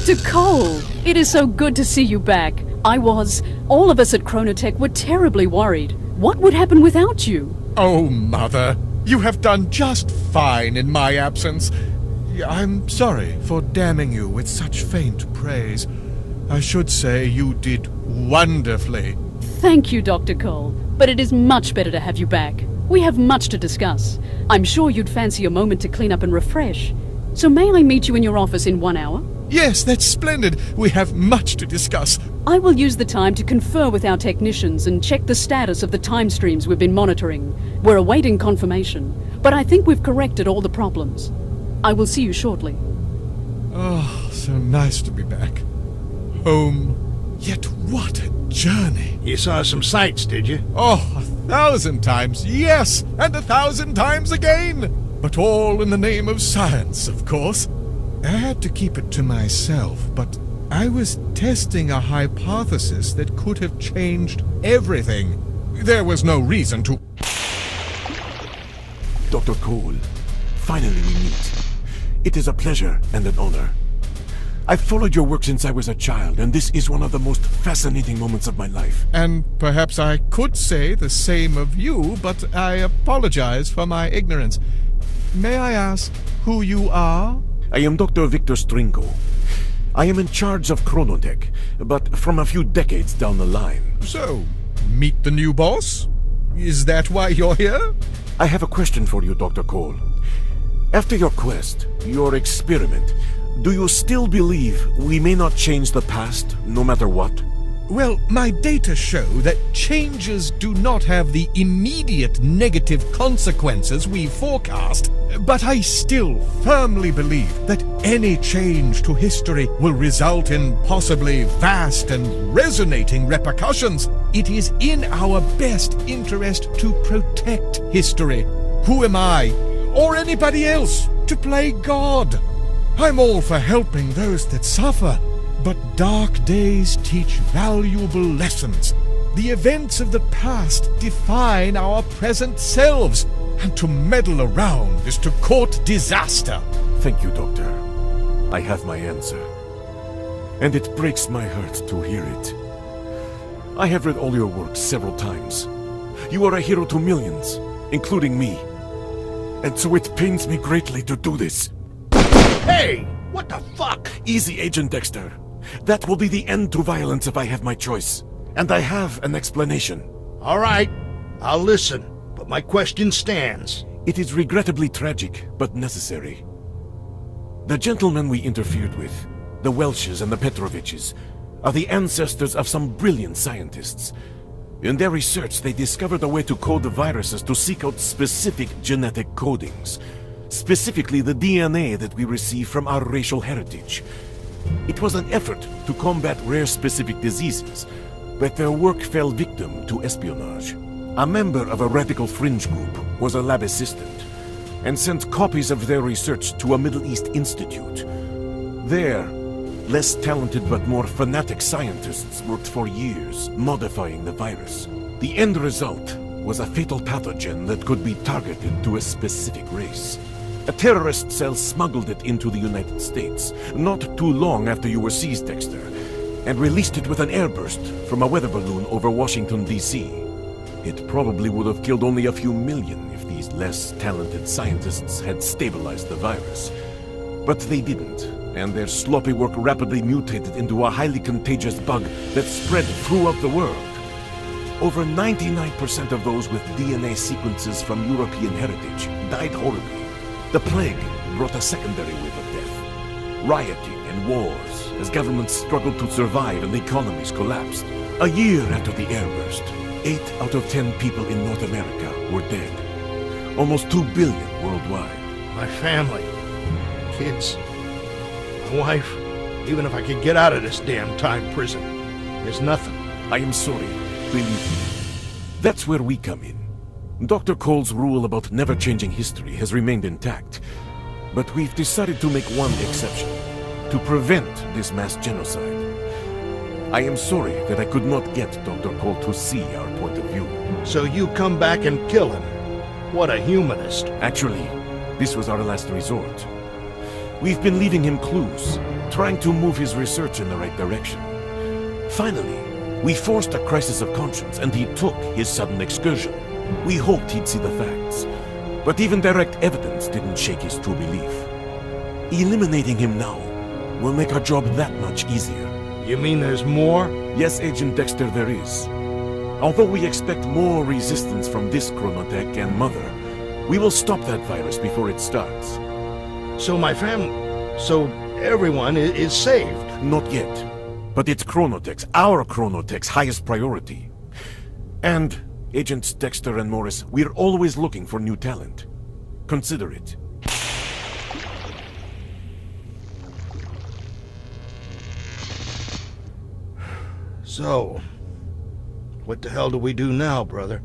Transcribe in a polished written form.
Dr. Cole, it is so good to see you back. All of us at Chronotech were terribly worried. What would happen without you? Oh, Mother, you have done just fine in my absence. I'm sorry for damning you with such faint praise. I should say you did wonderfully. Thank you, Dr. Cole, but it is much better to have you back. We have much to discuss. I'm sure you'd fancy a moment to clean up and refresh. So may I meet you in your office in 1 hour? Yes, that's splendid. We have much to discuss. I will use the time to confer with our technicians and check the status of the time streams we've been monitoring. We're awaiting confirmation, but I think we've corrected all the problems. I will see you shortly. Oh, so nice to be back. Home. Yet what a journey. You saw some sights, did you? Oh, 1,000 times, yes, and 1,000 times again. But all in the name of science, of course. I had to keep it to myself, but I was testing a hypothesis that could have changed everything. There was no reason to... Dr. Cole, finally we meet. It is a pleasure and an honor. I've followed your work since I was a child, and this is one of the most fascinating moments of my life. And perhaps I could say the same of you, but I apologize for my ignorance. May I ask who you are? I am Dr. Victor Strinko. I am in charge of Chronotech, but from a few decades down the line. So, meet the new boss? Is that why you're here? I have a question for you, Dr. Cole. After your quest, your experiment, do you still believe we may not change the past, no matter what? Well, my data show that changes do not have the immediate negative consequences we forecast, but I still firmly believe that any change to history will result in possibly vast and resonating repercussions. It is in our best interest to protect history. Who am I, or anybody else, to play God? I'm all for helping those that suffer. But dark days teach valuable lessons. The events of the past define our present selves, and to meddle around is to court disaster. Thank you, Doctor. I have my answer. And it breaks my heart to hear it. I have read all your work several times. You are a hero to millions, including me. And so it pains me greatly to do this. Hey! What the fuck? Easy, Agent Dexter. That will be the end to violence if I have my choice. And I have an explanation. All right, I'll listen, but my question stands. It is regrettably tragic, but necessary. The gentlemen we interfered with, the Welshes and the Petroviches, are the ancestors of some brilliant scientists. In their research, they discovered a way to code the viruses to seek out specific genetic codings. Specifically the DNA that we receive from our racial heritage. It was an effort to combat rare specific diseases, but their work fell victim to espionage. A member of a radical fringe group was a lab assistant, and sent copies of their research to a Middle East institute. There, less talented but more fanatic scientists worked for years, modifying the virus. The end result was a fatal pathogen that could be targeted to a specific race. A terrorist cell smuggled it into the United States, not too long after you were seized, Dexter, and released it with an airburst from a weather balloon over Washington, D.C. It probably would have killed only a few million if these less talented scientists had stabilized the virus. But they didn't, and their sloppy work rapidly mutated into a highly contagious bug that spread throughout the world. Over 99% of those with DNA sequences from European heritage died horribly. The plague brought a secondary wave of death, rioting and wars as governments struggled to survive and economies collapsed. A year after the airburst, 8 out of 10 people in North America were dead. Almost 2 billion worldwide. My family, kids, my wife, even if I could get out of this damn time prison, there's nothing. I am sorry, believe me. That's where we come in. Dr. Cole's rule about never changing history has remained intact, but we've decided to make one exception, to prevent this mass genocide. I am sorry that I could not get Dr. Cole to see our point of view. So you come back and kill him. What a humanist. Actually, this was our last resort. We've been leaving him clues, trying to move his research in the right direction. Finally, we forced a crisis of conscience, and he took his sudden excursion. We hoped he'd see the facts, but even direct evidence didn't shake his true belief. Eliminating him now will make our job that much easier. You mean there's more? Yes, Agent Dexter, there is. Although we expect more resistance from this chronotech and Mother, we will stop that virus before it starts. So so everyone is saved? Not yet. But it's chronotech's, our chronotech's highest priority. And, Agents Dexter and Morris, we're always looking for new talent. Consider it. So, what the hell do we do now, brother?